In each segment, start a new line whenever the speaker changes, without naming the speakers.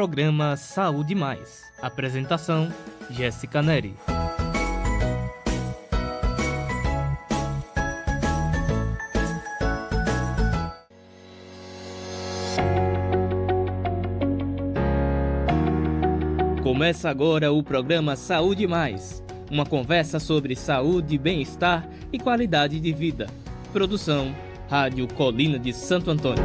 programa Saúde Mais. Apresentação: Jéssica Neri. Começa agora o programa Saúde Mais, uma conversa sobre saúde, bem-estar e qualidade de vida. Produção: Rádio Colina de Santo Antônio.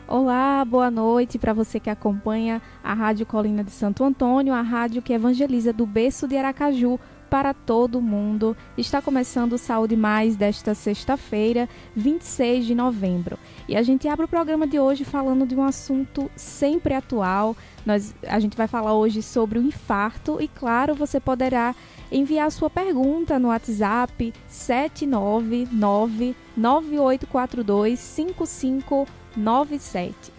Olá, boa noite para você que acompanha a Rádio Colina de Santo Antônio, a rádio que evangeliza do berço de Aracaju para todo mundo. Está começando o Saúde Mais desta sexta-feira, 26 de novembro. E a gente abre o programa de hoje falando de um assunto sempre atual. A gente vai falar hoje sobre o infarto e, claro, você poderá enviar sua pergunta no WhatsApp 799-9842-5597.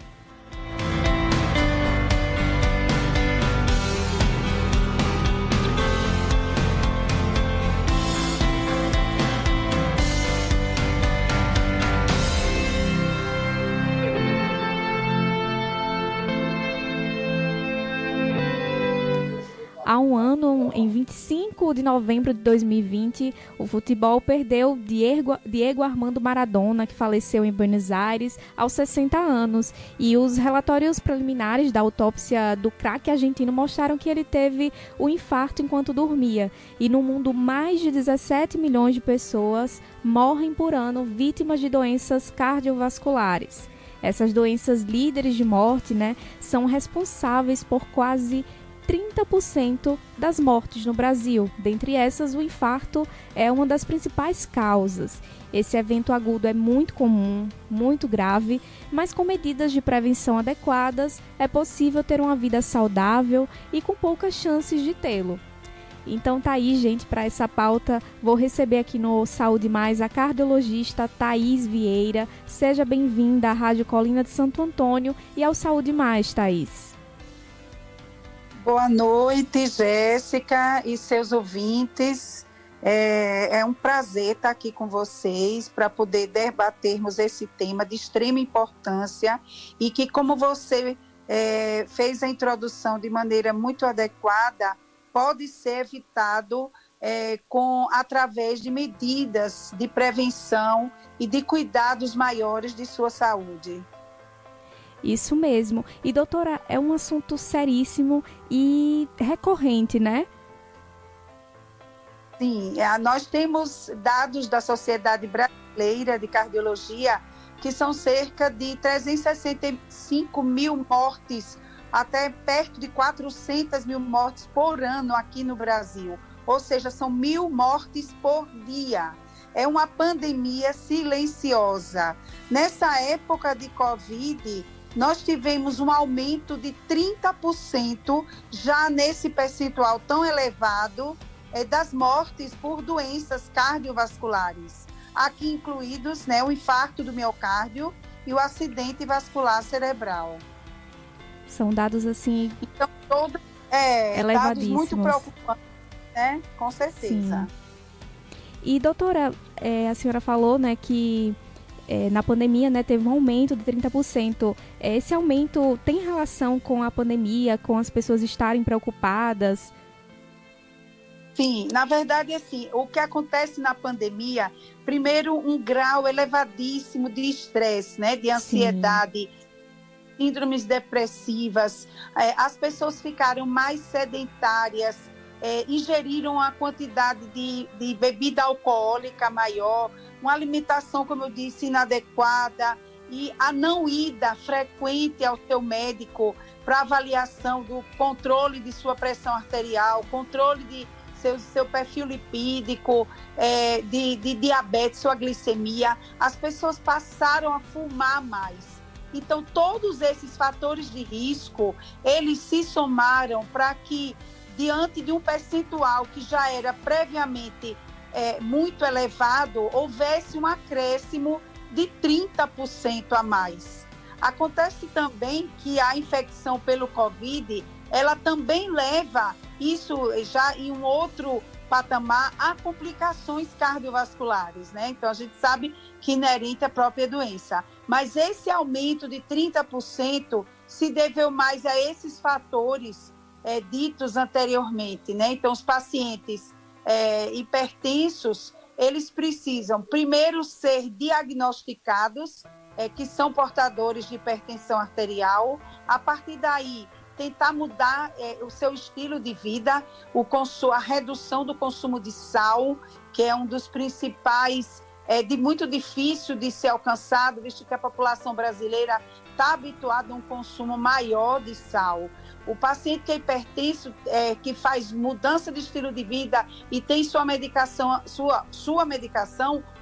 Há um ano, em 25 de novembro de 2020, o futebol perdeu Diego Armando Maradona, que faleceu em Buenos Aires aos 60 anos. E os relatórios preliminares da autópsia do craque argentino mostraram que ele teve o infarto enquanto dormia. E no mundo, mais de 17 milhões de pessoas morrem por ano vítimas de doenças cardiovasculares. Essas doenças líderes de morte, são responsáveis por quase 30% das mortes no Brasil. Dentre essas, o infarto é uma das principais causas. Esse evento agudo é muito comum, muito grave, mas com medidas de prevenção adequadas, é possível ter uma vida saudável e com poucas chances de tê-lo. Então tá aí, gente, para essa pauta, vou receber aqui no Saúde Mais a cardiologista Thaís Vieira. Seja bem-vinda à Rádio Colina de Santo Antônio e ao Saúde Mais, Thaís.
Boa noite, Jéssica e seus ouvintes. É um prazer estar aqui com vocês para poder debatermos esse tema de extrema importância e que, como você fez a introdução de maneira muito adequada, pode ser evitado através de medidas de prevenção e de cuidados maiores de sua saúde.
Isso mesmo. E, doutora, é um assunto seríssimo e recorrente, né?
Sim, nós temos dados da Sociedade Brasileira de Cardiologia que são cerca de 365 mil mortes, até perto de 400 mil mortes por ano aqui no Brasil. Ou seja, são 1.000 mortes por dia. É uma pandemia silenciosa. Nessa época de Covid, nós tivemos um aumento de 30% já nesse percentual tão elevado das mortes por doenças cardiovasculares. Aqui incluídos o infarto do miocárdio e o acidente vascular cerebral.
São dados assim...
Então, todos dados muito preocupantes, né? Com certeza.
Sim. E, doutora, a senhora falou, que na pandemia, teve um aumento de 30%. Esse aumento tem relação com a pandemia, com as pessoas estarem preocupadas?
Sim, na verdade, assim, o que acontece na pandemia, primeiro, um grau elevadíssimo de estresse, de ansiedade, síndromes depressivas, as pessoas ficaram mais sedentárias, ingeriram a quantidade de bebida alcoólica maior, uma alimentação, como eu disse, inadequada e a não ida frequente ao seu médico para avaliação do controle de sua pressão arterial, controle de seu perfil lipídico, de diabetes, sua glicemia. As pessoas passaram a fumar mais. Então, todos esses fatores de risco, eles se somaram para que, diante de um percentual que já era previamente muito elevado, houvesse um acréscimo de 30% a mais. Acontece também que a infecção pelo Covid, ela também leva, isso já em um outro patamar, a complicações cardiovasculares, né? Então, a gente sabe que inerente à própria doença. Mas esse aumento de 30% se deveu mais a esses fatores ditos anteriormente, né? Então, os pacientes hipertensos, eles precisam primeiro ser diagnosticados, que são portadores de hipertensão arterial. A partir daí, tentar mudar o seu estilo de vida, a redução do consumo de sal, que é um dos principais, de muito difícil de ser alcançado, visto que a população brasileira está habituada a um consumo maior de sal. O paciente que é hipertenso, que faz mudança de estilo de vida e tem sua medicação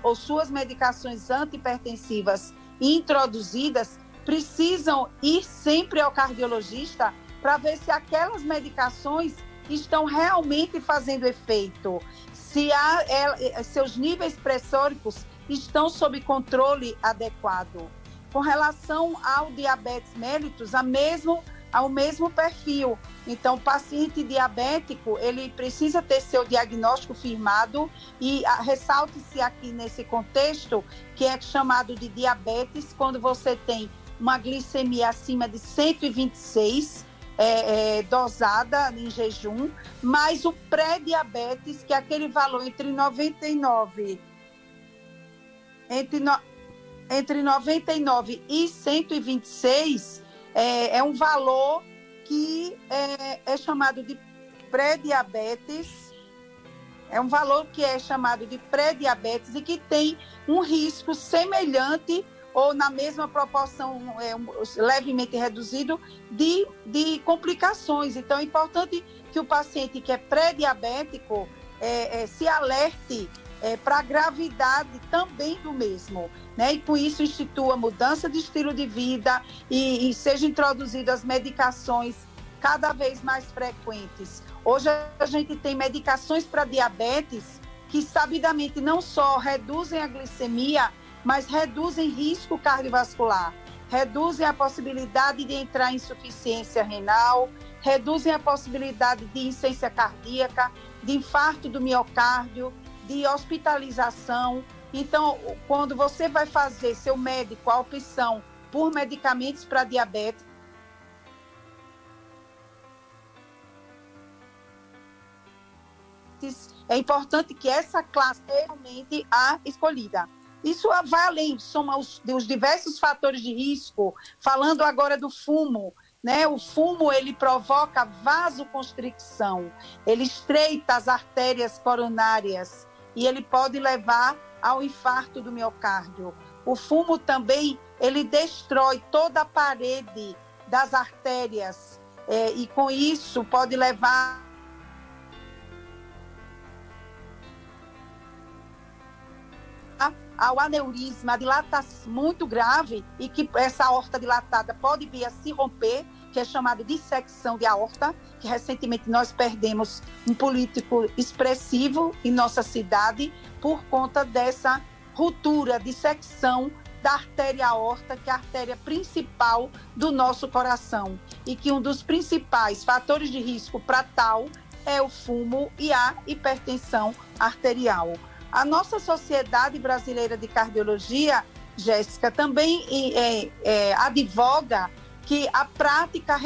ou suas medicações antihipertensivas introduzidas, precisam ir sempre ao cardiologista para ver se aquelas medicações estão realmente fazendo efeito, se seus níveis pressóricos estão sob controle adequado. Com relação ao diabetes mellitus, ao mesmo perfil. Então, o paciente diabético, ele precisa ter seu diagnóstico firmado e ressalte-se aqui nesse contexto, que é chamado de diabetes, quando você tem uma glicemia acima de 126, dosada em jejum, mais o pré-diabetes, que é aquele valor entre 99 e 126, é um valor que é chamado de pré-diabetes, e que tem um risco semelhante ou na mesma proporção, levemente reduzido, de complicações. Então, é importante que o paciente que é pré-diabético se alerte para a gravidade também do mesmo, né? E com isso institua mudança de estilo de vida e sejam introduzidas medicações cada vez mais frequentes. Hoje a gente tem medicações para diabetes que sabidamente não só reduzem a glicemia, mas reduzem risco cardiovascular, reduzem a possibilidade de entrar em insuficiência renal, reduzem a possibilidade de insuficiência cardíaca, de infarto do miocárdio, de hospitalização. Então, quando você vai fazer seu médico a opção por medicamentos para diabetes, é importante que essa classe seja realmente a escolhida. Isso vai além, soma os diversos fatores de risco. Falando agora do fumo, né? O fumo, ele provoca vasoconstricção, ele estreita as artérias coronárias e ele pode levar ao infarto do miocárdio. O fumo também, ele destrói toda a parede das artérias e com isso pode levar ao aneurisma, a dilatação muito grave, e que essa aorta dilatada pode vir a se romper, que é chamado de dissecção de aorta, que recentemente nós perdemos um político expressivo em nossa cidade por conta dessa ruptura, dissecção da artéria aorta, que é a artéria principal do nosso coração, e que um dos principais fatores de risco para tal é o fumo e a hipertensão arterial. A nossa Sociedade Brasileira de Cardiologia, Jéssica, também advoga que a prática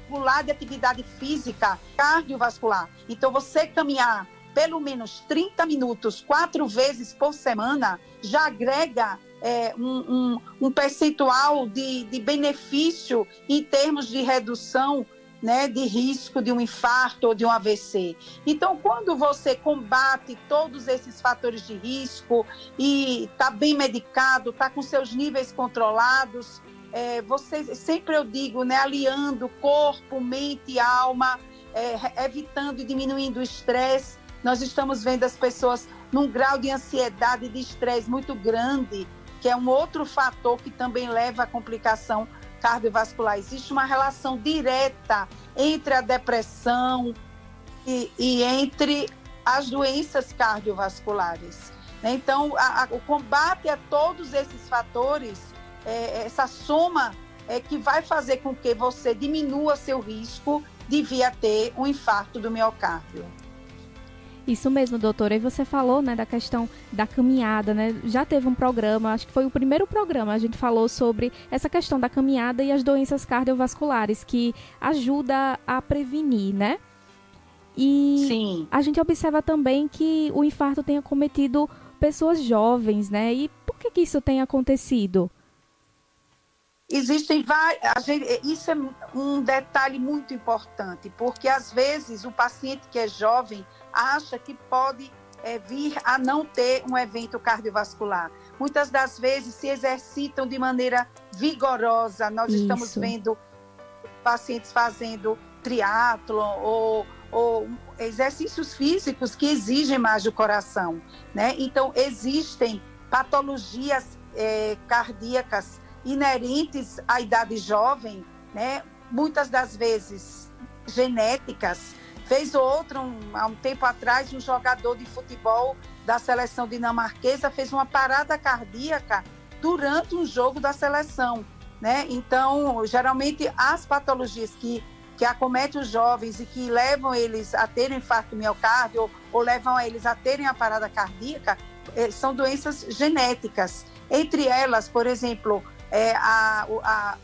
regular de atividade física cardiovascular. Então, você caminhar pelo menos 30 minutos, 4 vezes por semana, já agrega um percentual de benefício em termos de redução, né, de risco de um infarto ou de um AVC. Então, quando você combate todos esses fatores de risco e está bem medicado, está com seus níveis controlados, você, sempre eu digo, né, aliando corpo, mente e alma, evitando e diminuindo o estresse, nós estamos vendo as pessoas num grau de ansiedade e de estresse muito grande, que é um outro fator que também leva à complicação cardiovascular. Existe uma relação direta entre a depressão e entre as doenças cardiovasculares. Então, o combate a todos esses fatores, essa soma que vai fazer com que você diminua seu risco de vir a ter um infarto do miocárdio.
Isso mesmo, doutora. E você falou, né, da questão da caminhada, né? Já teve um programa, acho que foi o primeiro programa, a gente falou sobre essa questão da caminhada e as doenças cardiovasculares, que ajuda a prevenir, né? E sim, a gente observa também que o infarto tem acometido pessoas jovens, né? E por que isso tem acontecido?
Existem vários. Isso é um detalhe muito importante, porque às vezes o paciente que é jovem acha que pode vir a não ter um evento cardiovascular. Muitas das vezes se exercitam de maneira vigorosa. Nós estamos vendo pacientes fazendo triatlon ou exercícios físicos que exigem mais do coração, né? Então, existem patologias cardíacas inerentes à idade jovem, né? Muitas das vezes genéticas. Vez ou outra, há um tempo atrás, um jogador de futebol da seleção dinamarquesa fez uma parada cardíaca durante um jogo da seleção, né? Então, geralmente, as patologias que acometem os jovens e que levam eles a terem infarto miocárdio ou levam eles a terem a parada cardíaca são doenças genéticas. Entre elas, por exemplo, a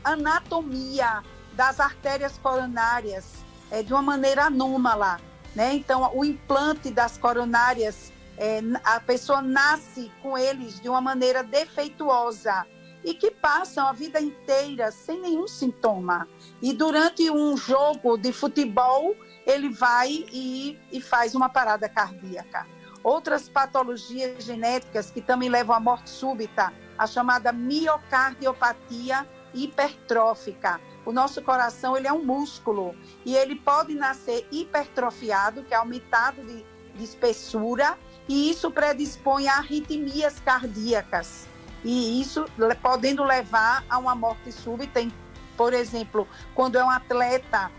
anatomia das artérias coronárias de uma maneira anômala, né? Então, o implante das coronárias, a pessoa nasce com eles de uma maneira defeituosa e que passam a vida inteira sem nenhum sintoma. E durante um jogo de futebol, ele vai e faz uma parada cardíaca. Outras patologias genéticas que também levam à morte súbita, a chamada miocardiopatia hipertrófica. O nosso coração, ele é um músculo e ele pode nascer hipertrofiado, que é aumentado de espessura, e isso predispõe a arritmias cardíacas. E isso podendo levar a uma morte súbita. Por exemplo, quando é um atleta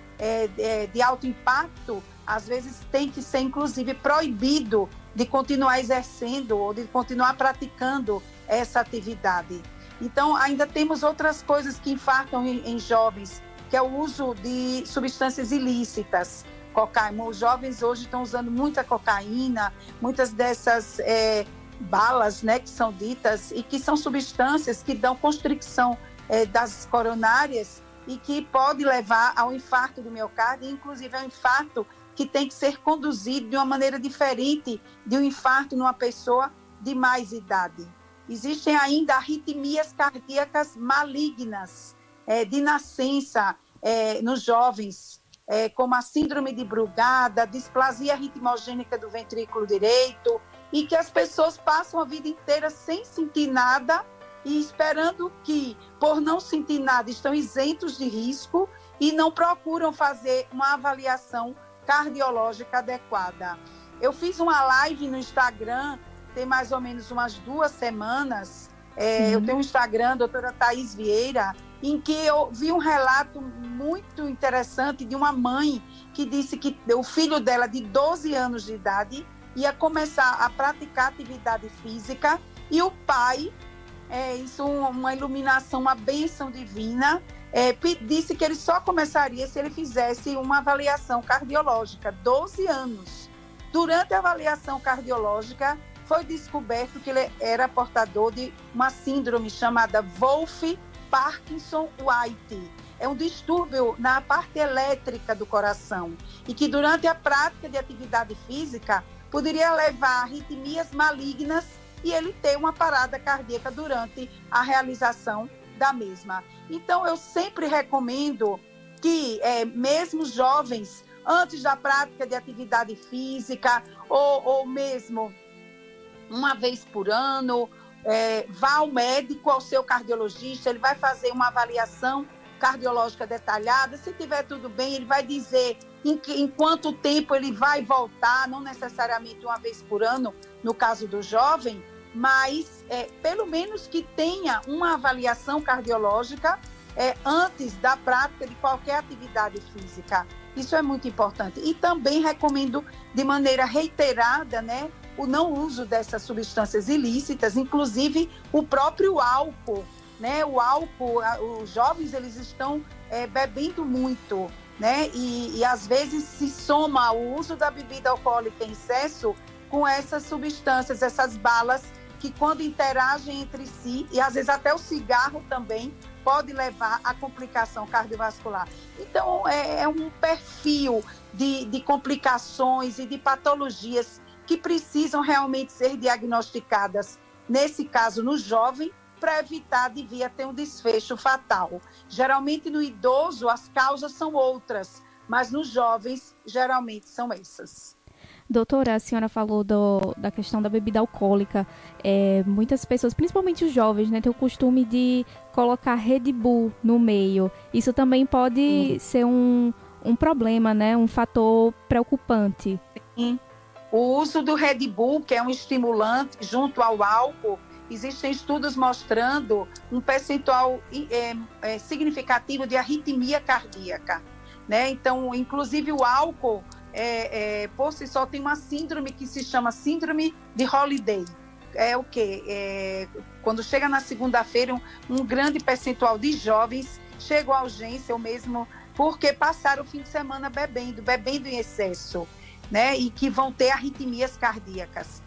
de alto impacto, às vezes tem que ser, inclusive, proibido de continuar exercendo ou de continuar praticando essa atividade. Então, ainda temos outras coisas que infartam em jovens, que é o uso de substâncias ilícitas. Cocaína. Os jovens hoje estão usando muita cocaína, muitas dessas balas, né, que são ditas, e que são substâncias que dão constricção das coronárias e que pode levar ao infarto do miocárdio, inclusive ao infarto que tem que ser conduzido de uma maneira diferente de um infarto numa pessoa de mais idade. Existem ainda arritmias cardíacas malignas de nascença nos jovens, como a síndrome de Brugada, displasia ritmogênica do ventrículo direito, e que as pessoas passam a vida inteira sem sentir nada e esperando que, por não sentir nada, estão isentos de risco e não procuram fazer uma avaliação cardiológica adequada. Eu fiz uma live no Instagram, tem mais ou menos umas 2 semanas. Eu tenho um Instagram, doutora Thaís Vieira, em que eu vi um relato muito interessante de uma mãe que disse que o filho dela, de 12 anos de idade, ia começar a praticar atividade física e o pai, isso uma iluminação, uma bênção divina, disse que ele só começaria se ele fizesse uma avaliação cardiológica. 12 anos. Durante a avaliação cardiológica, foi descoberto que ele era portador de uma síndrome chamada Wolff-Parkinson-White. É um distúrbio na parte elétrica do coração e que durante a prática de atividade física poderia levar a arritmias malignas e ele ter uma parada cardíaca durante a realização da mesma. Então, eu sempre recomendo que, mesmo jovens, antes da prática de atividade física ou mesmo uma vez por ano, vá ao médico, ao seu cardiologista, ele vai fazer uma avaliação cardiológica detalhada. Se tiver tudo bem, ele vai dizer em quanto tempo ele vai voltar, não necessariamente uma vez por ano, no caso do jovem, mas pelo menos que tenha uma avaliação cardiológica antes da prática de qualquer atividade física. Isso é muito importante. E também recomendo de maneira reiterada, né, o não uso dessas substâncias ilícitas, inclusive o próprio álcool, né? O álcool, os jovens, eles estão bebendo muito, né? E às vezes se soma o uso da bebida alcoólica em excesso com essas substâncias, essas balas que quando interagem entre si, e às vezes até o cigarro também pode levar a complicação cardiovascular. Então, é um perfil de complicações e de patologias que precisam realmente ser diagnosticadas, nesse caso no jovem, para evitar de vir a ter um desfecho fatal. Geralmente no idoso as causas são outras, mas nos jovens geralmente são essas.
Doutora, a senhora falou da questão da bebida alcoólica. Muitas pessoas, principalmente os jovens, né, têm o costume de colocar Red Bull no meio. Isso também pode ser um problema, né, um fator preocupante.
Sim. O uso do Red Bull, que é um estimulante, junto ao álcool, existem estudos mostrando um percentual significativo de arritmia cardíaca, né? Então, inclusive o álcool, por si só, tem uma síndrome que se chama síndrome de Holiday. É o quê? Quando chega na segunda-feira, um grande percentual de jovens chegam à urgência, ou mesmo porque passaram o fim de semana bebendo em excesso, né? E que vão ter arritmias cardíacas.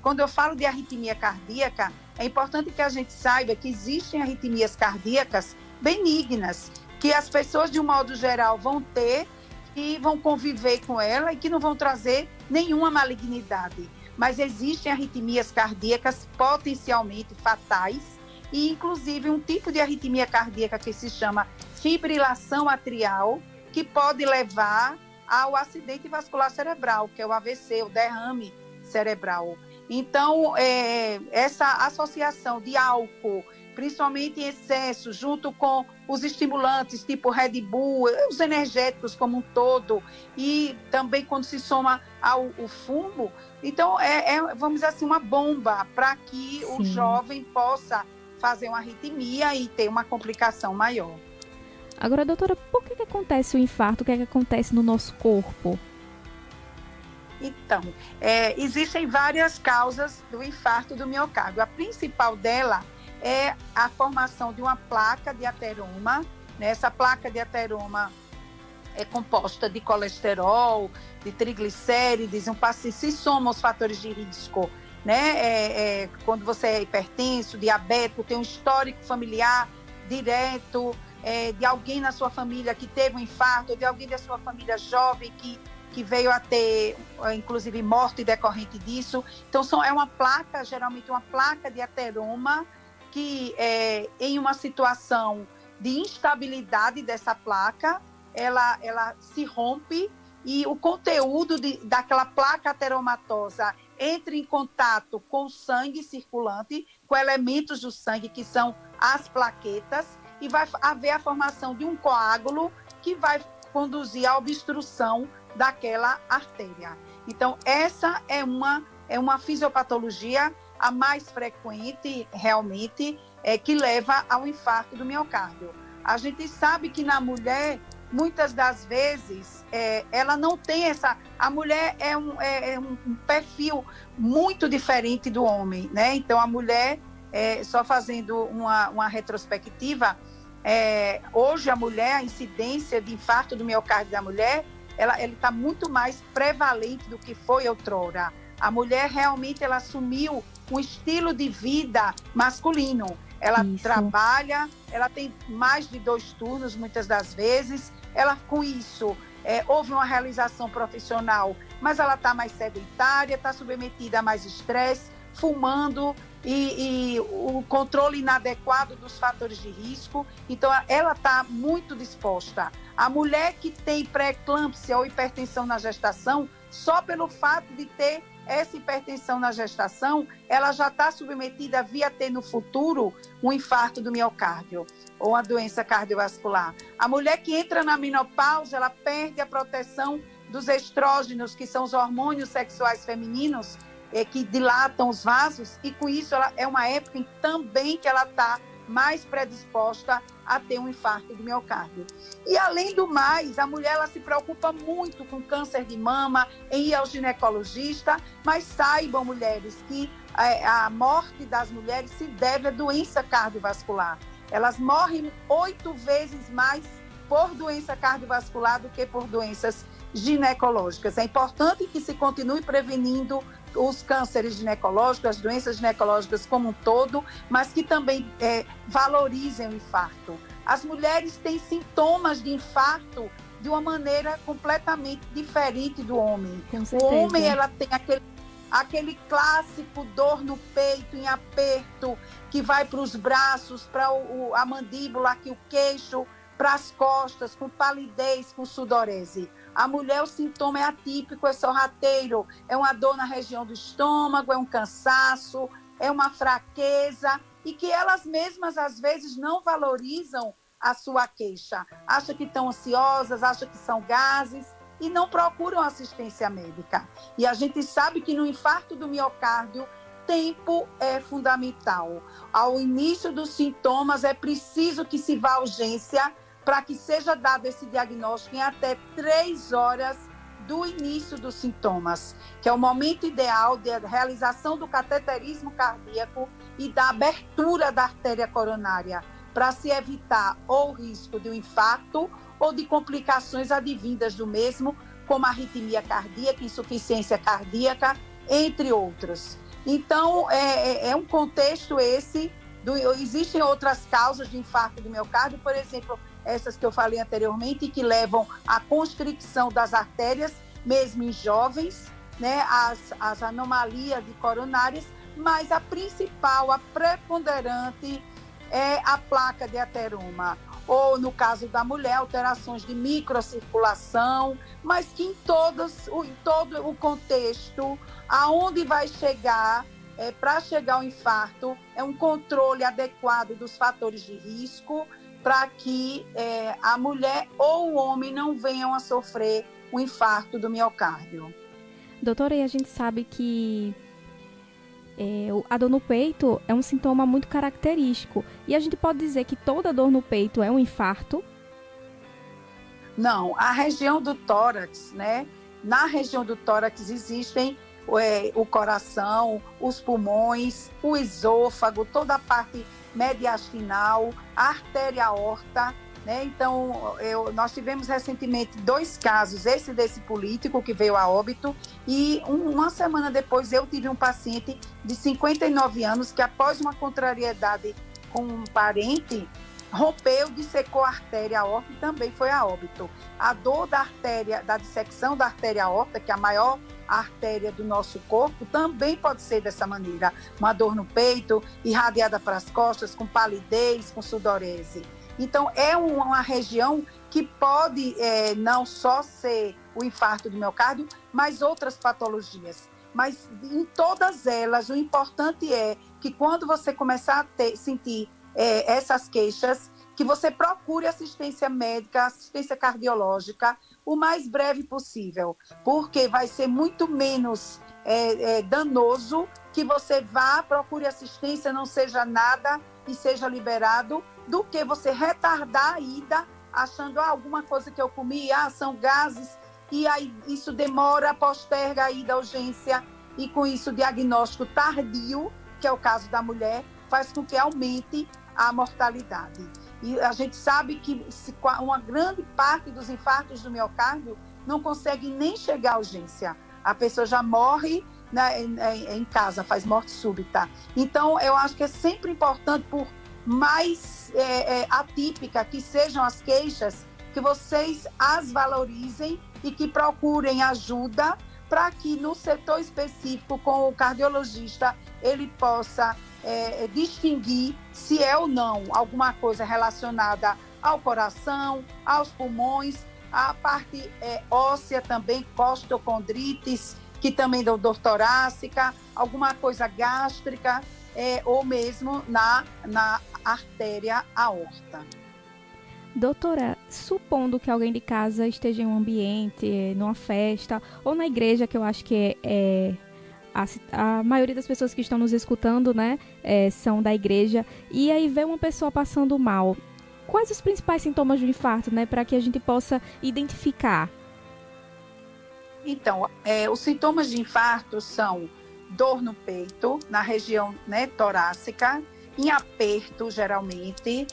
Quando eu falo de arritmia cardíaca, é importante que a gente saiba que existem arritmias cardíacas benignas, que as pessoas, de um modo geral, vão ter e vão conviver com ela e que não vão trazer nenhuma malignidade. Mas existem arritmias cardíacas potencialmente fatais e, inclusive, um tipo de arritmia cardíaca que se chama fibrilação atrial, que pode levar ao acidente vascular cerebral, que é o AVC, o derrame cerebral. Então, essa associação de álcool, principalmente em excesso, junto com os estimulantes tipo Red Bull, os energéticos como um todo, e também quando se soma ao fumo, então vamos dizer assim, uma bomba para que o jovem possa fazer uma arritmia e ter uma complicação maior.
Agora, doutora, por que acontece o infarto? O que acontece no nosso corpo?
Então, existem várias causas do infarto do miocárdio. A principal dela é a formação de uma placa de ateroma, né? Essa placa de ateroma é composta de colesterol, de triglicérides, se somam os fatores de risco, né? Quando você é hipertenso, diabético, tem um histórico familiar direto, de alguém na sua família que teve um infarto, de alguém da sua família jovem que veio a ter, inclusive, morte decorrente disso. Então, é uma placa, geralmente uma placa de ateroma, que em uma situação de instabilidade dessa placa, ela se rompe e o conteúdo daquela placa ateromatosa entra em contato com o sangue circulante, com elementos do sangue, que são as plaquetas, e vai haver a formação de um coágulo que vai conduzir à obstrução daquela artéria. Então, essa é uma fisiopatologia a mais frequente, realmente, que leva ao infarto do miocárdio. A gente sabe que na mulher, muitas das vezes, ela não tem essa... A mulher é um perfil muito diferente do homem, né? Então, a mulher, só fazendo uma retrospectiva, hoje a mulher, a incidência de infarto do miocárdio da mulher, ela está muito mais prevalente do que foi outrora. A mulher realmente ela assumiu um estilo de vida masculino. Ela trabalha, ela tem mais de 2 turnos, muitas das vezes. Ela, com isso, houve uma realização profissional, mas ela está mais sedentária, está submetida a mais estresse, fumando e o controle inadequado dos fatores de risco. Então, ela está muito disposta. A mulher que tem pré-eclâmpsia ou hipertensão na gestação, só pelo fato de ter essa hipertensão na gestação, ela já está submetida via ter no futuro um infarto do miocárdio ou uma doença cardiovascular. A mulher que entra na menopausa, ela perde a proteção dos estrógenos, que são os hormônios sexuais femininos, que dilatam os vasos, e com isso ela é uma época também que ela está mais predisposta a ter um infarto do miocárdio. E, além do mais, a mulher ela se preocupa muito com câncer de mama, em ir ao ginecologista, mas saibam, mulheres, que a morte das mulheres se deve à doença cardiovascular. Elas morrem 8 vezes mais por doença cardiovascular do que por doenças ginecológicas. É importante que se continue prevenindo os cânceres ginecológicos, as doenças ginecológicas como um todo, mas que também valorizem o infarto. As mulheres têm sintomas de infarto de uma maneira completamente diferente do homem. O homem, ela tem aquele clássico dor no peito, em aperto, que vai para os braços, para a mandíbula, aqui o queixo, para as costas, com palidez, com sudorese. A mulher, o sintoma é atípico, é sorrateiro, é uma dor na região do estômago, é um cansaço, é uma fraqueza, e que elas mesmas, às vezes, não valorizam a sua queixa. Acham que estão ansiosas, acham que são gases, e não procuram assistência médica. E a gente sabe que no infarto do miocárdio, tempo é fundamental. Ao início dos sintomas, é preciso que se vá à urgência para que seja dado esse diagnóstico em até 3 horas do início dos sintomas, que é o momento ideal da realização do cateterismo cardíaco e da abertura da artéria coronária, para se evitar ou o risco de um infarto ou de complicações advindas do mesmo, como arritmia cardíaca, insuficiência cardíaca, entre outros. Então, é um contexto esse. Existem outras causas de infarto do miocárdio, por exemplo, essas que eu falei anteriormente, que levam à constricção das artérias, mesmo em jovens, né, as anomalias de coronárias, mas a principal, a preponderante, é a placa de ateroma, ou, no caso da mulher, alterações de microcirculação, mas que em todo o contexto, aonde vai chegar, para chegar ao infarto, é um controle adequado dos fatores de risco, para que a mulher ou o homem não venham a sofrer o infarto do miocárdio.
Doutora, e a gente sabe que a dor no peito é um sintoma muito característico. E a gente pode dizer que toda dor no peito é um infarto?
Não, a região do tórax, né? Na região do tórax existem o coração, os pulmões, o esôfago, toda a parte mediastinal, a artéria aorta, né? Então, nós tivemos recentemente 2 casos, esse desse político que veio a óbito, e uma semana depois eu tive um paciente de 59 anos que, após uma contrariedade com um parente, rompeu, dissecou a artéria aorta e também foi a óbito. A dor da artéria, da dissecção da artéria aorta, que é a maior artéria do nosso corpo, também pode ser dessa maneira. Uma dor no peito, irradiada para as costas, com palidez, com sudorese. Então, é uma região que pode não só ser o infarto do miocárdio, mas outras patologias. Mas em todas elas, o importante é que quando você começar a sentir essas queixas, que você procure assistência médica, assistência cardiológica, o mais breve possível, porque vai ser muito menos danoso que você vá, procure assistência, não seja nada e seja liberado, do que você retardar a ida, achando alguma coisa que eu comi, são gases, e aí isso demora, posterga a ida à urgência, e com isso o diagnóstico tardio, que é o caso da mulher, faz com que aumente a mortalidade. E a gente sabe que uma grande parte dos infartos do miocárdio não consegue nem chegar à urgência. A pessoa já morre em casa, faz morte súbita. Então, eu acho que é sempre importante, por mais atípica que sejam as queixas, que vocês as valorizem e que procurem ajuda para que no setor específico, com o cardiologista, ele possa distinguir se é ou não alguma coisa relacionada ao coração, aos pulmões, a parte óssea também, costocondrites, que também dá dor torácica, alguma coisa gástrica, ou mesmo na artéria aorta.
Doutora, supondo que alguém de casa esteja em um ambiente, numa festa, ou na igreja, que eu acho que a maioria das pessoas que estão nos escutando, né, são da igreja, e aí vê uma pessoa passando mal, quais os principais sintomas do infarto, né, para que a gente possa identificar?
Então, os sintomas de infarto são dor no peito, na região, né, torácica, em aperto, geralmente,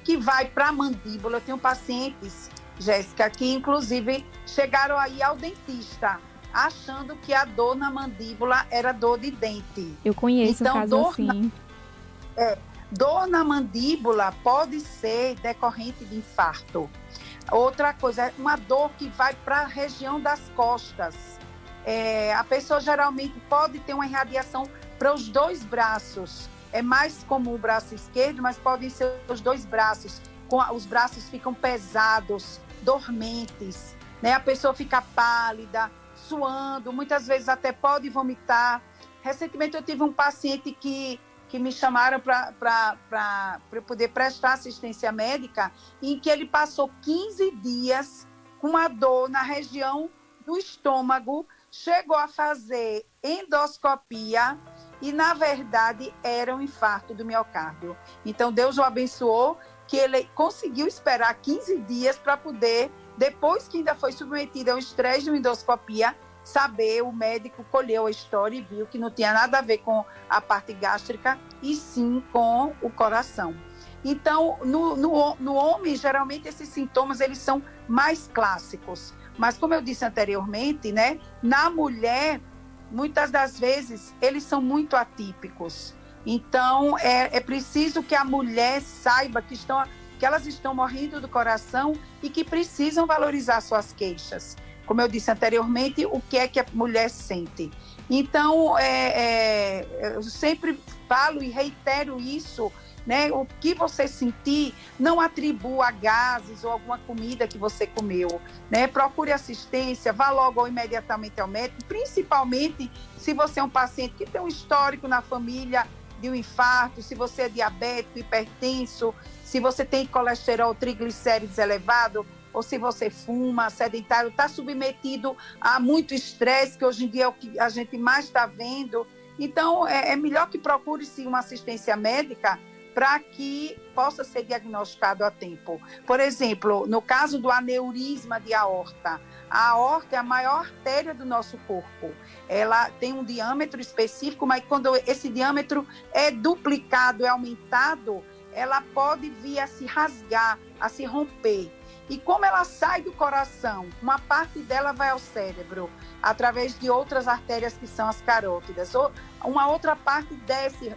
que vai para a mandíbula. Eu tenho pacientes, Jéssica, que inclusive chegaram aí ao dentista, achando que a dor na mandíbula era dor de dente.
Eu conheço um caso assim.
Dor na mandíbula pode ser decorrente de infarto. Outra coisa, é uma dor que vai para a região das costas. A pessoa geralmente pode ter uma irradiação para os dois braços. É mais comum o braço esquerdo, mas podem ser os dois braços. Os braços ficam pesados, dormentes, né? A pessoa fica pálida, suando, muitas vezes até pode vomitar. Recentemente eu tive um paciente que me chamaram para poder prestar assistência médica, em que ele passou 15 dias com uma dor na região do estômago, chegou a fazer endoscopia e, na verdade, era um infarto do miocárdio. Então, Deus o abençoou, que ele conseguiu esperar 15 dias para poder, depois que ainda foi submetido ao estresse de uma endoscopia, saber, o médico colheu a história e viu que não tinha nada a ver com a parte gástrica, e sim com o coração. Então, no homem, geralmente, esses sintomas eles são mais clássicos. Mas, como eu disse anteriormente, né, na mulher, muitas das vezes, eles são muito atípicos. Então, é preciso que a mulher saiba que elas estão morrendo do coração e que precisam valorizar suas queixas. Como eu disse anteriormente, o que é que a mulher sente. Então, eu sempre falo e reitero isso, né? O que você sentir, não atribua a gases ou alguma comida que você comeu, né? Procure assistência, vá logo ou imediatamente ao médico, principalmente se você é um paciente que tem um histórico na família de um infarto, se você é diabético, hipertenso, se você tem colesterol, triglicéridos elevado, ou se você fuma, sedentário, está submetido a muito estresse, que hoje em dia é o que a gente mais está vendo. Então, é melhor que procure-se uma assistência médica para que possa ser diagnosticado a tempo. Por exemplo, no caso do aneurisma de aorta, a aorta é a maior artéria do nosso corpo. Ela tem um diâmetro específico, mas quando esse diâmetro é duplicado, é aumentado, ela pode vir a se rasgar, a se romper. E como ela sai do coração, uma parte dela vai ao cérebro, através de outras artérias que são as carótidas. Uma outra parte desce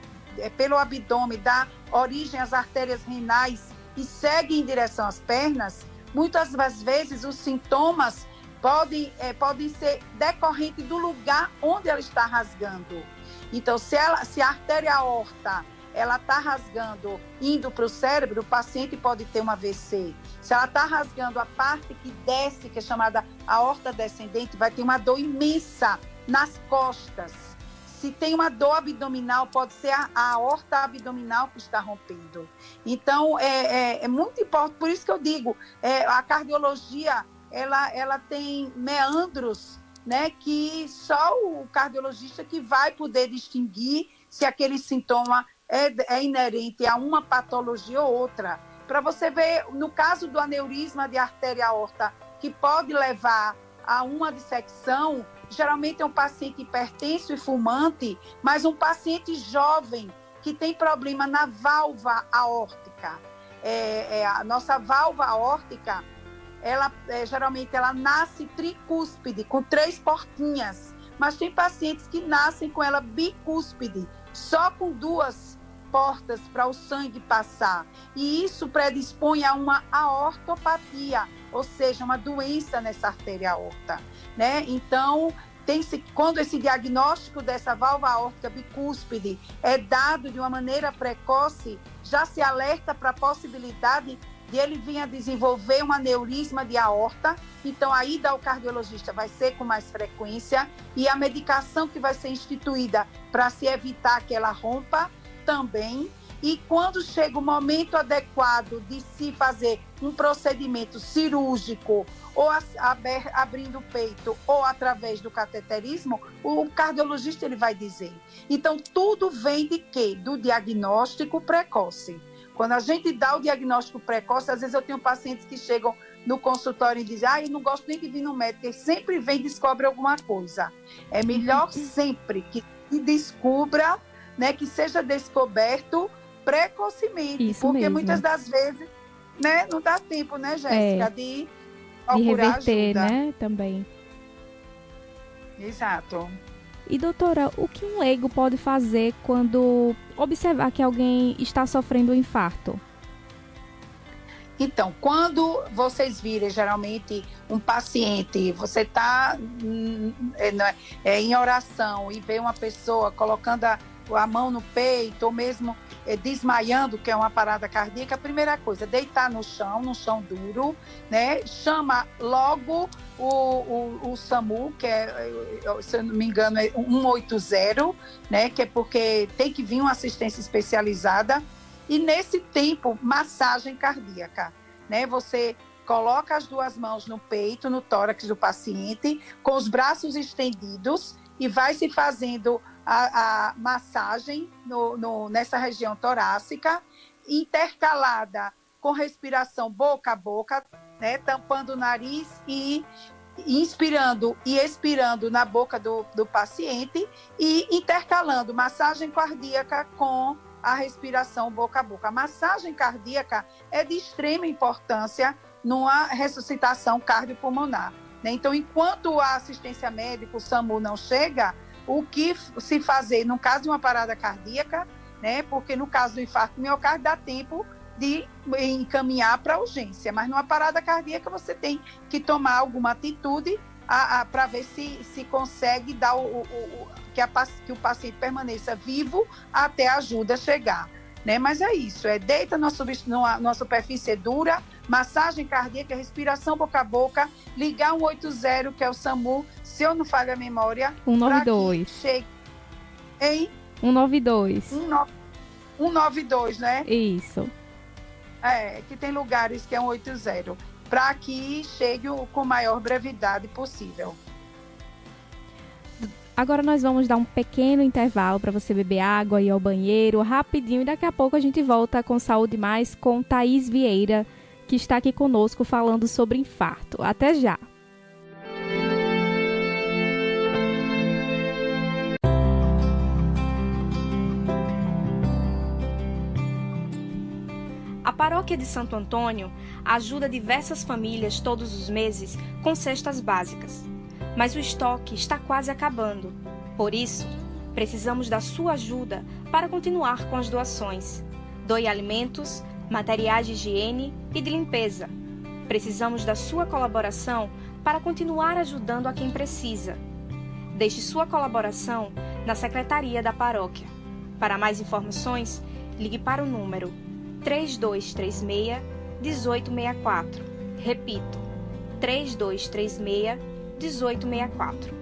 pelo abdômen, dá origem às artérias renais e segue em direção às pernas. Muitas das vezes os sintomas podem ser decorrentes do lugar onde ela está rasgando. Então, se a artéria aorta ela está rasgando, indo para o cérebro, o paciente pode ter um AVC. Se ela está rasgando a parte que desce, que é chamada aorta descendente, vai ter uma dor imensa nas costas. Se tem uma dor abdominal, pode ser a aorta abdominal que está rompendo. Então, é muito importante, por isso que eu digo, a cardiologia, ela tem meandros, né, que só o cardiologista que vai poder distinguir se aquele sintoma é inerente a uma patologia ou outra. Para você ver, no caso do aneurisma de artéria aorta, que pode levar a uma dissecção, geralmente é um paciente hipertenso e fumante, mas um paciente jovem que tem problema na válvula aórtica. A nossa válvula aórtica, geralmente ela nasce tricúspide, com 3 portinhas, mas tem pacientes que nascem com ela bicúspide, só com 2 portas para o sangue passar. E isso predispõe a uma aortopatia, ou seja, uma doença nessa artéria aorta, né? Então, quando esse diagnóstico dessa válvula aórtica bicúspide é dado de uma maneira precoce, já se alerta para a possibilidade de ele vir a desenvolver um aneurisma de aorta, então a ida ao cardiologista vai ser com mais frequência e a medicação que vai ser instituída para se evitar que ela rompa também. E quando chega o momento adequado de se fazer um procedimento cirúrgico, ou abrindo o peito, ou através do cateterismo, o cardiologista ele vai dizer. Então, tudo vem de quê? Do diagnóstico precoce. Quando a gente dá o diagnóstico precoce, às vezes eu tenho pacientes que chegam no consultório e dizem, eu não gosto nem de vir no médico, ele sempre vem e descobre alguma coisa. É melhor sempre que se descubra, né, que seja descoberto precocemente,
Isso
porque
mesmo.
Muitas das vezes, né, não dá tempo, né, Jéssica, de
reverter,
ajuda.
né, também.
Exato.
E doutora, o que um leigo pode fazer quando observar que alguém está sofrendo um infarto?
Então, quando vocês virem, geralmente, um paciente, você está em oração e vê uma pessoa colocando a mão no peito, ou mesmo desmaiando, que é uma parada cardíaca, a primeira coisa, deitar no chão duro, né? Chama logo o SAMU, que se eu não me engano, é 180, né? Que é porque tem que vir uma assistência especializada. E nesse tempo, massagem cardíaca, né? Você coloca as duas mãos no peito, no tórax do paciente, com os braços estendidos e vai se fazendo a massagem nessa região torácica, intercalada com respiração boca a boca, né? Tampando o nariz e inspirando e expirando na boca do paciente e intercalando massagem cardíaca com a respiração boca a boca. A massagem cardíaca é de extrema importância numa ressuscitação cardiopulmonar, né? Então, enquanto a assistência médica, o SAMU, não chega, o que se fazer no caso de uma parada cardíaca, né? Porque no caso do infarto miocárdio dá tempo de encaminhar para a urgência, mas numa parada cardíaca você tem que tomar alguma atitude para ver se consegue dar que o paciente permaneça vivo até a ajuda chegar, né? Mas é isso, deita numa superfície dura, massagem cardíaca, respiração boca a boca, ligar 180, que é o SAMU, se eu não falho a memória,
192.
Chegue em
192.
192, né?
Isso.
Que tem lugares que é 180, para que chegue com maior brevidade possível.
Agora nós vamos dar um pequeno intervalo para você beber água, ir ao banheiro rapidinho, e daqui a pouco a gente volta com Saúde Mais com Thaís Vieira, que está aqui conosco falando sobre infarto. Até já!
A Paróquia de Santo Antônio ajuda diversas famílias todos os meses com cestas básicas, mas o estoque está quase acabando. Por isso, precisamos da sua ajuda para continuar com as doações. Doe alimentos, materiais de higiene e de limpeza. Precisamos da sua colaboração para continuar ajudando a quem precisa. Deixe sua colaboração na Secretaria da Paróquia. Para mais informações, ligue para o número 3236-1864. Repito, 3236-1864.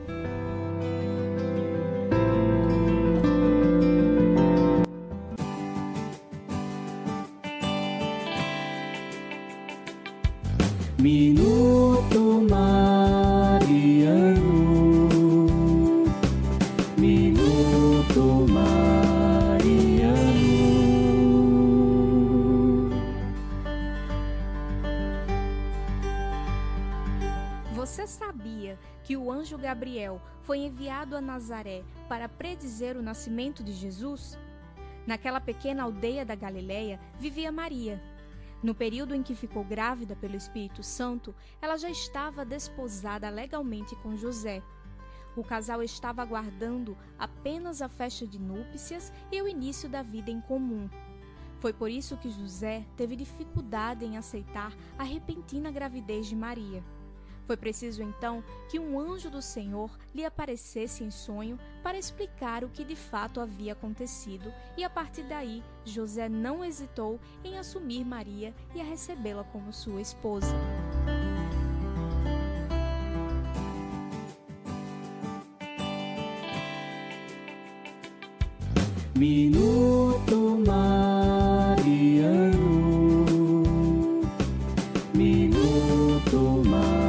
Minuto Mariano, Minuto Mariano.
Você sabia que o anjo Gabriel foi enviado a Nazaré para predizer o nascimento de Jesus? Naquela pequena aldeia da Galileia vivia Maria. No período em que ficou grávida pelo Espírito Santo, ela já estava desposada legalmente com José. O casal estava aguardando apenas a festa de núpcias e o início da vida em comum. Foi por isso que José teve dificuldade em aceitar a repentina gravidez de Maria.
Foi preciso então que um anjo do Senhor lhe aparecesse em sonho para explicar o que de fato havia acontecido, e a partir daí José não hesitou em assumir Maria e a recebê-la como sua esposa.
Minuto Mariano, Minuto Mariano.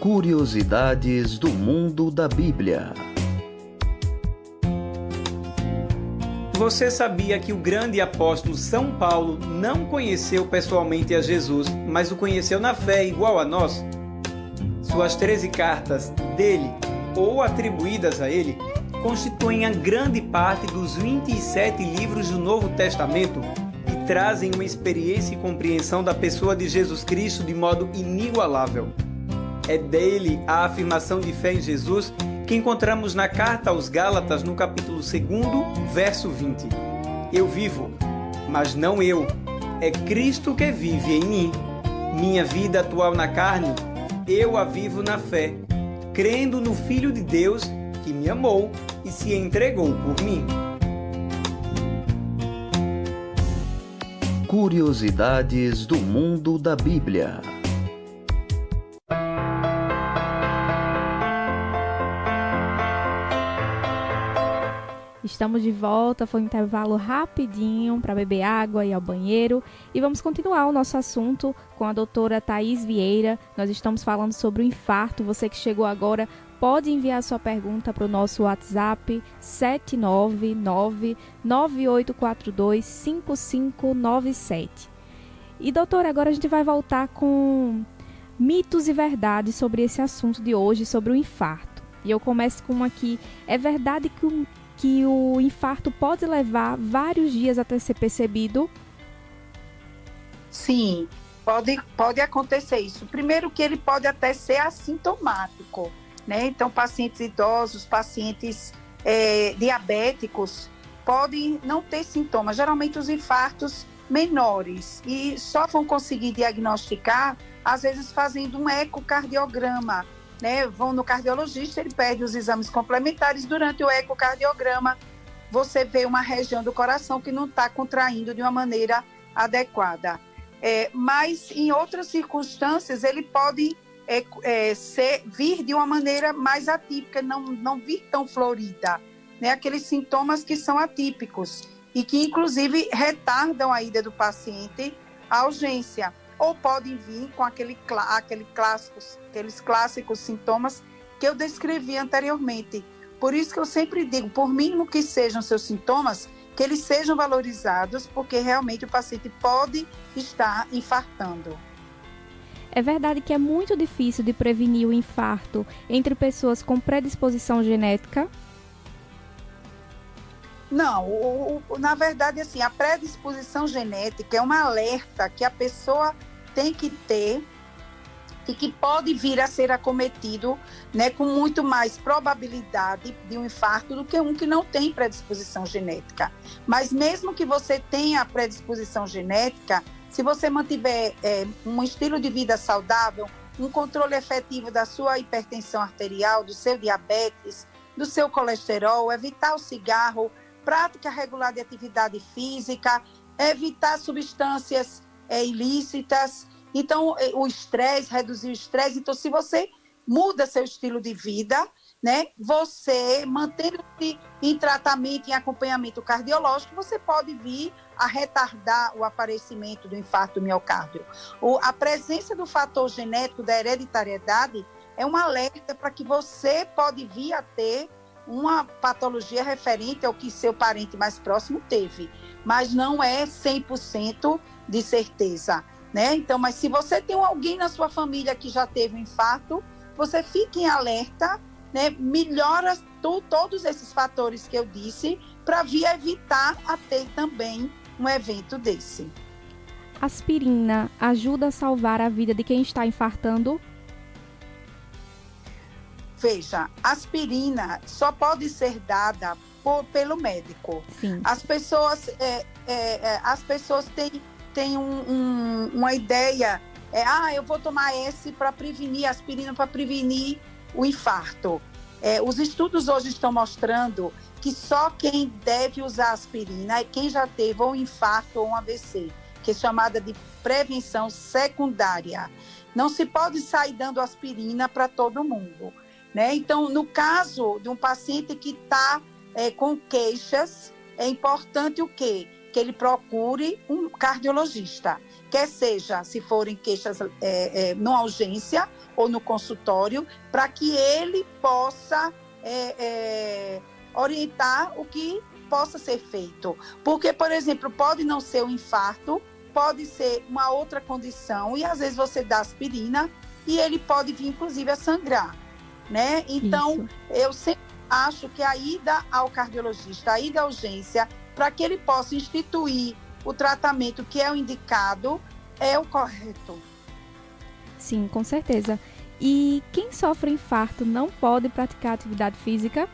Curiosidades do mundo da Bíblia.
Você sabia que o grande apóstolo São Paulo não conheceu pessoalmente a Jesus, mas o conheceu na fé igual a nós? Suas 13 cartas dele, ou atribuídas a ele, constituem a grande parte dos 27 livros do Novo Testamento e trazem uma experiência e compreensão da pessoa de Jesus Cristo de modo inigualável. É dele a afirmação de fé em Jesus que encontramos na carta aos Gálatas, no capítulo 2, verso 20. Eu vivo, mas não eu, é Cristo que vive em mim. Minha vida atual na carne, eu a vivo na fé, crendo no Filho de Deus que me amou e se entregou por mim.
Curiosidades do mundo da Bíblia.
Estamos de volta, foi um intervalo rapidinho para beber água e ir ao banheiro. E vamos continuar o nosso assunto com a doutora Thaís Vieira. Nós estamos falando sobre o infarto. Você que chegou agora pode enviar sua pergunta para o nosso WhatsApp 799-9842-5597. E doutora, agora a gente vai voltar com mitos e verdades sobre esse assunto de hoje, sobre o infarto. E eu começo com um aqui. É verdade que o infarto pode levar vários dias até ser percebido?
Sim, pode acontecer isso. Primeiro que ele pode até ser assintomático, né? Então, pacientes idosos, pacientes diabéticos podem não ter sintomas. Geralmente os infartos menores e só vão conseguir diagnosticar, às vezes fazendo um ecocardiograma, né? Vão no cardiologista, ele pede os exames complementares. Durante o ecocardiograma, você vê uma região do coração que não está contraindo de uma maneira adequada. Mas, em outras circunstâncias, ele pode vir de uma maneira mais atípica, não vir tão florida, né? Aqueles sintomas que são atípicos e que, inclusive, retardam a ida do paciente à urgência. Ou podem vir com aqueles clássicos sintomas que eu descrevi anteriormente. Por isso que eu sempre digo, por mínimo que sejam seus sintomas, que eles sejam valorizados, porque realmente o paciente pode estar infartando.
É verdade que é muito difícil de prevenir o infarto entre pessoas com predisposição genética?
Não, na verdade, assim, a predisposição genética é um alerta que a pessoa tem que ter e que pode vir a ser acometido, né, com muito mais probabilidade de um infarto do que um que não tem predisposição genética. Mas mesmo que você tenha predisposição genética, se você mantiver um estilo de vida saudável, um controle efetivo da sua hipertensão arterial, do seu diabetes, do seu colesterol, evitar o cigarro, prática regular de atividade física, evitar substâncias ilícitas, então o estresse, reduzir o estresse. Então, se você muda seu estilo de vida, né, você mantendo-se em tratamento, em acompanhamento cardiológico, você pode vir a retardar o aparecimento do infarto do miocárdio. A presença do fator genético da hereditariedade é um alerta para que você pode vir a ter uma patologia referente ao que seu parente mais próximo teve, mas não é 100% de certeza, né? Então, mas se você tem alguém na sua família que já teve um infarto, você fique em alerta, né? Melhora todos esses fatores que eu disse para vir evitar a ter também um evento desse.
Aspirina ajuda a salvar a vida de quem está infartando?
Veja, aspirina só pode ser dada pelo médico.
Sim.
As pessoas têm uma ideia, eu vou tomar para prevenir, aspirina para prevenir o infarto. Os estudos hoje estão mostrando que só quem deve usar aspirina é quem já teve ou um infarto ou um AVC, que é chamada de prevenção secundária. Não se pode sair dando aspirina para todo mundo, né? Então, no caso de um paciente que está com queixas, é importante o quê? Que ele procure um cardiologista, quer seja, se forem queixas na urgência ou no consultório, para que ele possa orientar o que possa ser feito. Porque, por exemplo, pode não ser um infarto, pode ser uma outra condição, e às vezes você dá aspirina e ele pode vir, inclusive, a sangrar, né? Então, eu sempre acho que a ida ao cardiologista, a ida à urgência, para que ele possa instituir o tratamento que é o indicado, é o correto.
Sim, com certeza. E quem sofre infarto não pode praticar atividade física?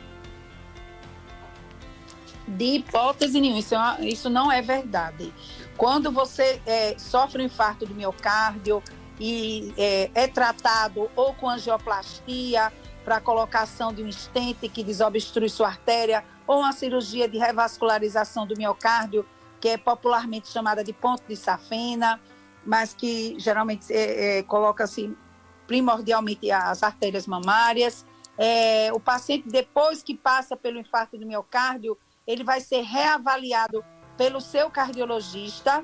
De hipótese nenhuma, isso não é verdade. Quando você sofre um infarto do miocárdio e é tratado ou com angioplastia para a colocação de um estente que desobstrui sua artéria, ou uma cirurgia de revascularização do miocárdio, que é popularmente chamada de ponte de safena, mas que geralmente coloca-se primordialmente as artérias mamárias. O paciente, depois que passa pelo infarto do miocárdio, ele vai ser reavaliado pelo seu cardiologista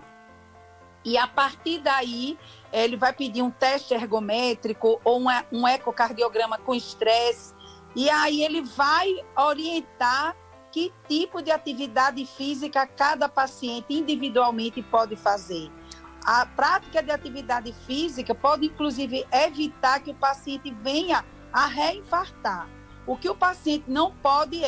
e, a partir daí, ele vai pedir um teste ergométrico ou um ecocardiograma com estresse, e aí ele vai orientar que tipo de atividade física cada paciente individualmente pode fazer. A prática de atividade física pode, inclusive, evitar que o paciente venha a reinfartar. O que o paciente não pode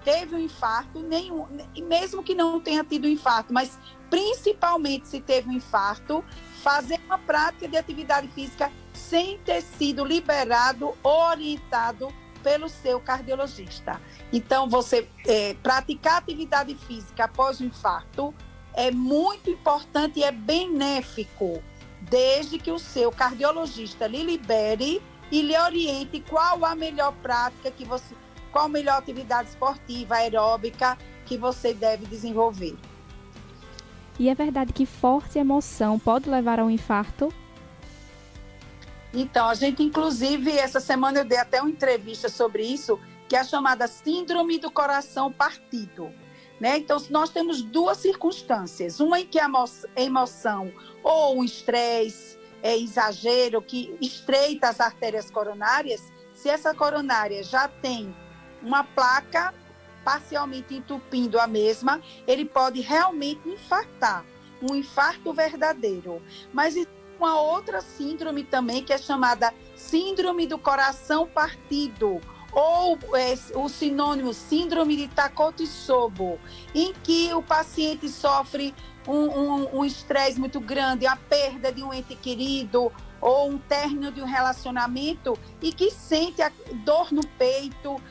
teve um infarto, mesmo que não tenha tido um infarto, mas principalmente se teve um infarto, fazer uma prática de atividade física sem ter sido liberado ou orientado pelo seu cardiologista. Então, você praticar atividade física após o infarto é muito importante e é benéfico, desde que o seu cardiologista lhe libere e lhe oriente qual a melhor prática qual a melhor atividade esportiva, aeróbica que você deve desenvolver.
E é verdade que forte emoção pode levar a um infarto?
Então, a gente, inclusive, essa semana eu dei até uma entrevista sobre isso, que é a chamada síndrome do coração partido, né? Então, nós temos duas circunstâncias, uma em que a emoção ou um estresse, exagero, que estreita as artérias coronárias. Se essa coronária já tem uma placa parcialmente entupindo a mesma, ele pode realmente infartar, um infarto verdadeiro. Mas existe uma outra síndrome também, que é chamada síndrome do coração partido, ou o sinônimo síndrome de Takotsubo, em que o paciente sofre um estresse muito grande, a perda de um ente querido, ou um término de um relacionamento, e que sente a dor no peito,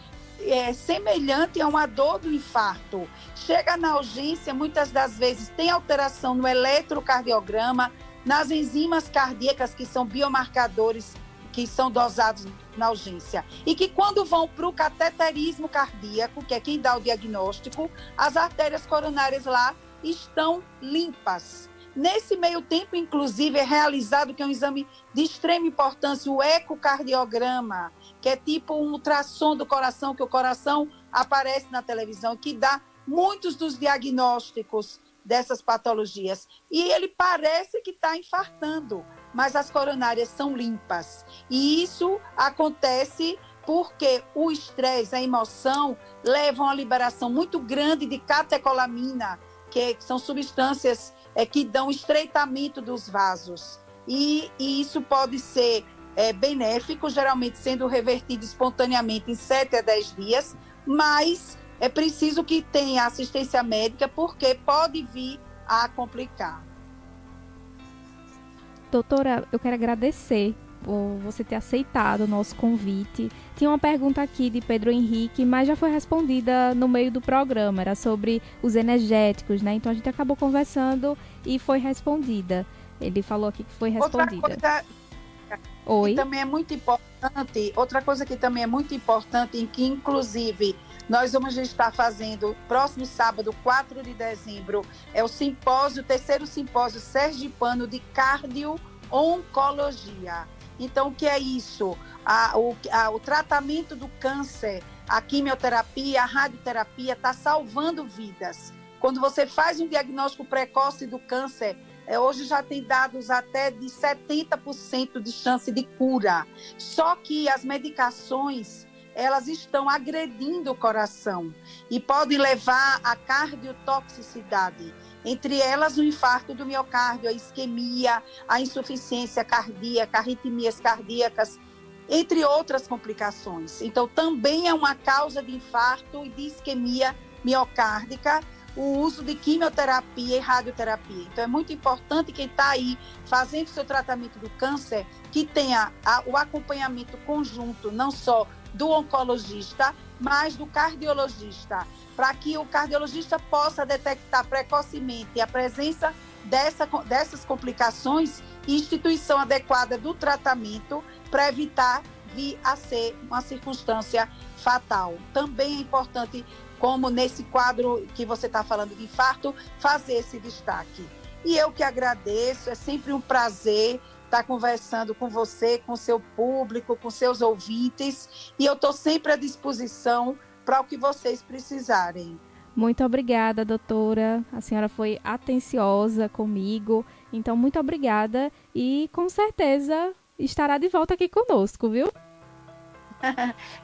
semelhante a uma dor do infarto. Chega na urgência, muitas das vezes tem alteração no eletrocardiograma, nas enzimas cardíacas, que são biomarcadores que são dosados na urgência. E que quando vão para o cateterismo cardíaco, que é quem dá o diagnóstico, as artérias coronárias lá estão limpas. Nesse meio tempo, inclusive, é realizado, que é um exame de extrema importância, o ecocardiograma, que é tipo um ultrassom do coração, que o coração aparece na televisão, que dá muitos dos diagnósticos dessas patologias. E ele parece que está infartando, mas as coronárias são limpas. E isso acontece porque o estresse, a emoção, levam a uma liberação muito grande de catecolamina, que são substâncias que dão estreitamento dos vasos. E isso pode ser benéfico, geralmente sendo revertido espontaneamente em 7 a 10 dias, mas é preciso que tenha assistência médica, porque pode vir a complicar.
Doutora, eu quero agradecer por você ter aceitado o nosso convite. Tinha uma pergunta aqui de Pedro Henrique, mas já foi respondida no meio do programa. Era sobre os energéticos, né? Então a gente acabou conversando e foi respondida. Ele falou aqui que foi respondida. Oi?
Que também é muito importante, outra coisa que também é muito importante, em que inclusive nós vamos estar fazendo próximo sábado, 4 de dezembro, é o terceiro simpósio sergipano de cardio-oncologia. Então, o que é isso? O tratamento do câncer, a quimioterapia, a radioterapia está salvando vidas. Quando você faz um diagnóstico precoce do câncer, hoje já tem dados até de 70% de chance de cura. Só que as medicações, elas estão agredindo o coração e podem levar à cardiotoxicidade. Entre elas, o infarto do miocárdio, a isquemia, a insuficiência cardíaca, arritmias cardíacas, entre outras complicações. Então, também é uma causa de infarto e de isquemia miocárdica o uso de quimioterapia e radioterapia. Então, é muito importante quem está aí fazendo seu tratamento do câncer que tenha o acompanhamento conjunto, não só do oncologista, mas do cardiologista, para que o cardiologista possa detectar precocemente a presença dessas complicações e instituição adequada do tratamento para evitar vir a ser uma circunstância fatal. Também é importante, como nesse quadro que você está falando de infarto, fazer esse destaque. E eu que agradeço, é sempre um prazer estar conversando com você, com seu público, com seus ouvintes, e eu estou sempre à disposição para o que vocês precisarem.
Muito obrigada, doutora. A senhora foi atenciosa comigo, então muito obrigada e com certeza estará de volta aqui conosco, viu?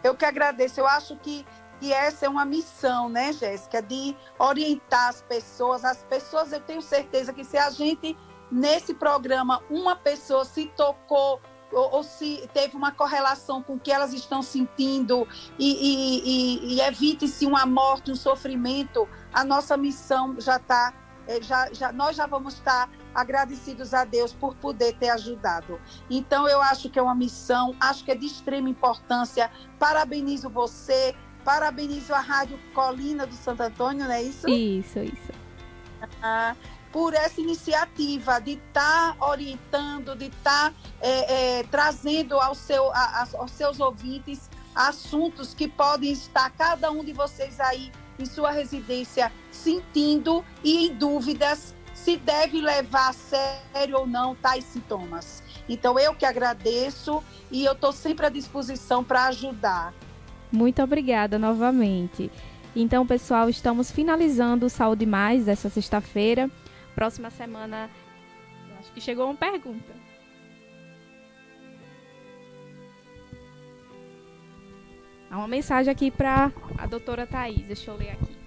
Eu que agradeço, eu acho que essa é uma missão, né, Jéssica, de orientar as pessoas, eu tenho certeza que se a gente, nesse programa, uma pessoa se tocou ou se teve uma correlação com o que elas estão sentindo e evite-se uma morte, um sofrimento, a nossa missão já está, nós já vamos estar agradecidos a Deus por poder ter ajudado. Então, eu acho que é uma missão, acho que é de extrema importância. Parabenizo você, parabenizo a Rádio Colina do Santo Antônio, não é isso?
Isso.
Por essa iniciativa de estar orientando, de estar trazendo aos seus ouvintes assuntos que podem estar cada um de vocês aí em sua residência sentindo e em dúvidas se deve levar a sério ou não tais sintomas. Então, eu que agradeço e eu estou sempre à disposição para ajudar.
Muito obrigada novamente. Então, pessoal, estamos finalizando o Saúde Mais dessa sexta-feira. Próxima semana, acho que chegou uma pergunta. Há uma mensagem aqui para a doutora Thaís, deixa eu ler aqui.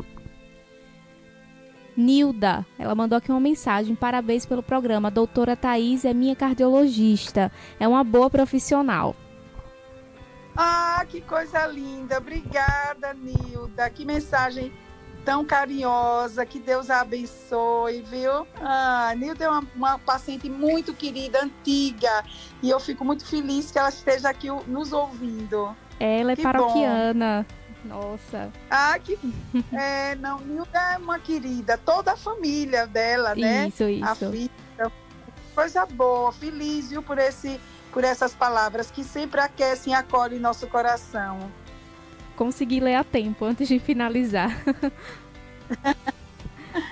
Nilda, ela mandou aqui uma mensagem: parabéns pelo programa, a doutora Thaís é minha cardiologista, é uma boa profissional.
Ah, que coisa linda, obrigada, Nilda, que mensagem tão carinhosa, que Deus a abençoe, viu? Nilda é uma paciente muito querida, antiga, e eu fico muito feliz que ela esteja aqui nos ouvindo.
Ela é
que
paroquiana. Bom. Nossa.
Nilda é uma querida, toda a família dela, né?
Isso.
A filha, coisa boa, feliz, viu, por essas palavras que sempre aquecem e acolhem nosso coração.
Consegui ler a tempo antes de finalizar.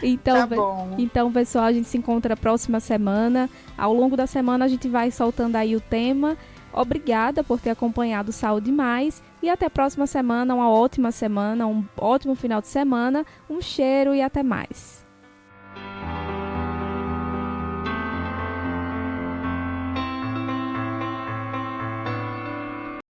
Então,
tá bom.
Então, pessoal, a gente se encontra a próxima semana. Ao longo da semana a gente vai soltando aí o tema. Obrigada por ter acompanhado Saúde Mais e até a próxima semana, uma ótima semana, um ótimo final de semana, um cheiro e até mais.